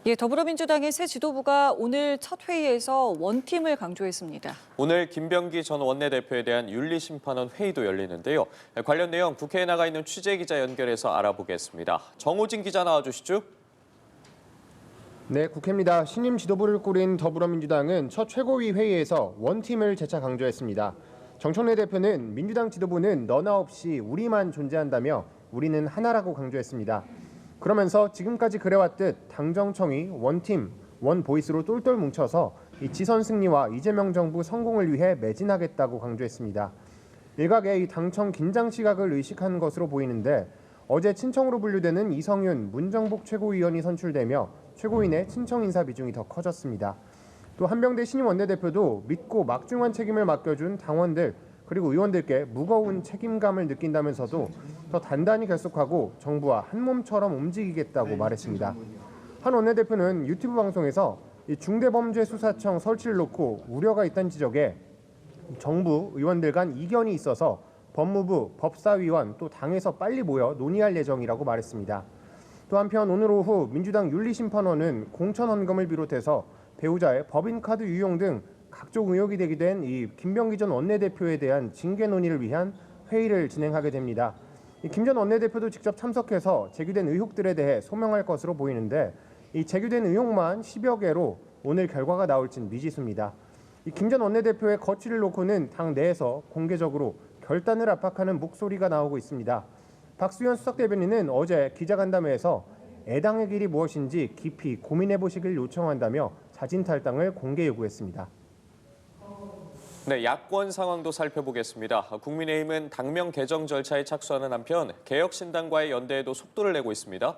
예, 더불어민주당의 새 지도부가 오늘 첫 회의에서 원팀을 강조했습니다. 오늘 김병기 전 원내대표에 대한 윤리심판원 회의도 열리는데요. 관련 내용 국회에 나가 있는 취재기자 연결해서 알아보겠습니다. 정호진 기자 나와주시죠. 네, 국회입니다. 신임 지도부를 꾸린 더불어민주당은 첫 최고위 회의에서 원팀을 재차 강조했습니다. 정청래 대표는 민주당 지도부는 너나 없이 우리만 존재한다며 우리는 하나라고 강조했습니다. 그러면서 지금까지 그래왔듯 당정청이 원팀, 원보이스로 똘똘 뭉쳐서 이 지선 승리와 이재명 정부 성공을 위해 매진하겠다고 강조했습니다. 일각의 이 당청 긴장 시각을 의식한 것으로 보이는데 어제 친청으로 분류되는 이성윤, 문정복 최고위원이 선출되며 최고위내 친청 인사 비중이 더 커졌습니다. 또 한병대 신임 원내대표도 믿고 막중한 책임을 맡겨준 당원들 그리고 의원들께 무거운 책임감을 느낀다면서도 더 단단히 결속하고 정부와 한 몸처럼 움직이겠다고 말했습니다. 한 원내대표는 유튜브 방송에서 중대범죄수사청 설치를 놓고 우려가 있다는 지적에 정부 의원들 간 이견이 있어서 법무부, 법사위원 또 당에서 빨리 모여 논의할 예정이라고 말했습니다. 또 한편 오늘 오후 민주당 윤리심판원은 공천헌금을 비롯해서 배우자의 법인카드 유용 등 각종 의혹이 제기된 이 김병기 전 원내대표에 대한 징계 논의를 위한 회의를 진행하게 됩니다. 김 전 원내대표도 직접 참석해서 제기된 의혹들에 대해 소명할 것으로 보이는데 이 제기된 의혹만 10여 개로 오늘 결과가 나올진 미지수입니다. 김 전 원내대표의 거취를 놓고는 당 내에서 공개적으로 결단을 압박하는 목소리가 나오고 있습니다. 박수현 수석대변인은 어제 기자간담회에서 애당의 길이 무엇인지 깊이 고민해 보시길 요청한다며 자진 탈당을 공개 요구했습니다. 네, 야권 상황도 살펴보겠습니다. 국민의힘은 당명 개정 절차에 착수하는 한편 개혁신당과의 연대에도 속도를 내고 있습니다.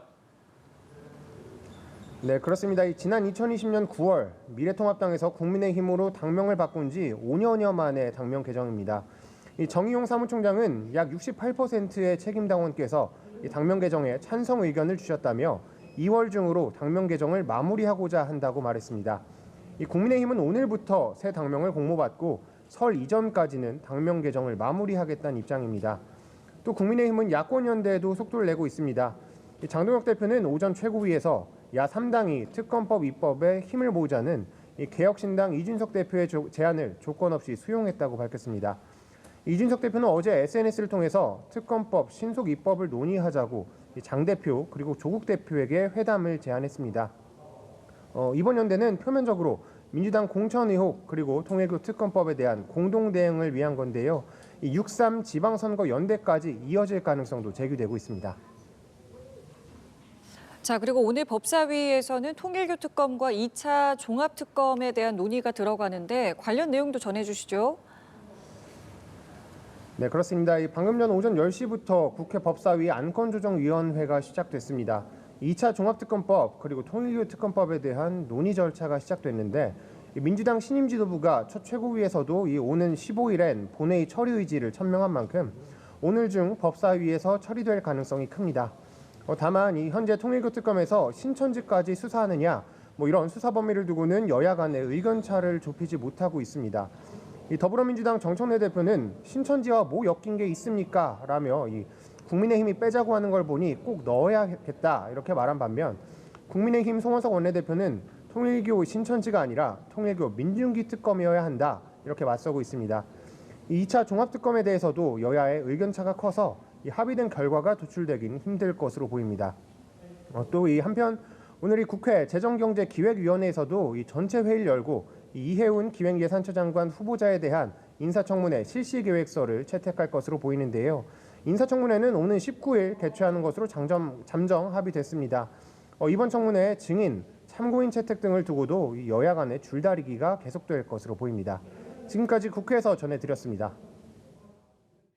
네, 그렇습니다. 지난 2020년 9월 미래통합당에서 국민의힘으로 당명을 바꾼 지 5년여 만의 당명 개정입니다. 정의용 사무총장은 약 68%의 책임당원께서 당명 개정에 찬성 의견을 주셨다며 2월 중으로 당명 개정을 마무리하고자 한다고 말했습니다. 국민의힘은 오늘부터 새 당명을 공모받고 설 이전까지는 당명 개정을 마무리하겠다는 입장입니다. 또 국민의힘은 야권 연대에도 속도를 내고 있습니다. 장동혁 대표는 오전 최고위에서 야3당이 특검법 입법에 힘을 모으자는 개혁신당 이준석 대표의 제안을 조건 없이 수용했다고 밝혔습니다. 이준석 대표는 어제 SNS를 통해서 특검법 신속 입법을 논의하자고 장 대표 그리고 조국 대표에게 회담을 제안했습니다. 이번 연대는 표면적으로 민주당 공천 의혹 그리고 통일교 특검법에 대한 공동 대응을 위한 건데요. 6.3 지방선거 연대까지 이어질 가능성도 제기되고 있습니다. 자, 그리고 오늘 법사위에서는 통일교 특검과 2차 종합특검에 대한 논의가 들어가는데 관련 내용도 전해주시죠. 네, 그렇습니다. 방금 전 오전 10시부터 국회 법사위 안건조정위원회가 시작됐습니다. 2차 종합특검법 그리고 통일교 특검법에 대한 논의 절차가 시작됐는데 민주당 신임 지도부가 첫 최고위에서도 오는 15일엔 본회의 처리 의지를 천명한 만큼 오늘 중 법사위에서 처리될 가능성이 큽니다. 다만 현재 통일교 특검에서 신천지까지 수사하느냐 이런 수사 범위를 두고는 여야 간의 의견 차를 좁히지 못하고 있습니다. 더불어민주당 정청래 대표는 신천지와 뭐 엮인 게 있습니까? 라며 국민의힘이 빼자고 하는 걸 보니 꼭 넣어야겠다 이렇게 말한 반면 국민의힘 송원석 원내대표는 통일교 신천지가 아니라 통일교 민중기 특검이어야 한다 이렇게 맞서고 있습니다. 2차 종합특검에 대해서도 여야의 의견차가 커서 합의된 결과가 도출되긴 힘들 것으로 보입니다. 또 한편 오늘 국회 재정경제기획위원회에서도 전체 회의를 열고 이해운 기획예산처장관 후보자에 대한 인사청문회 실시계획서를 채택할 것으로 보이는데요. 인사청문회는 오는 19일 개최하는 것으로 잠정 합의됐습니다. 이번 청문회에 증인, 참고인 채택 등을 두고도 여야 간의 줄다리기가 계속될 것으로 보입니다. 지금까지 국회에서 전해드렸습니다.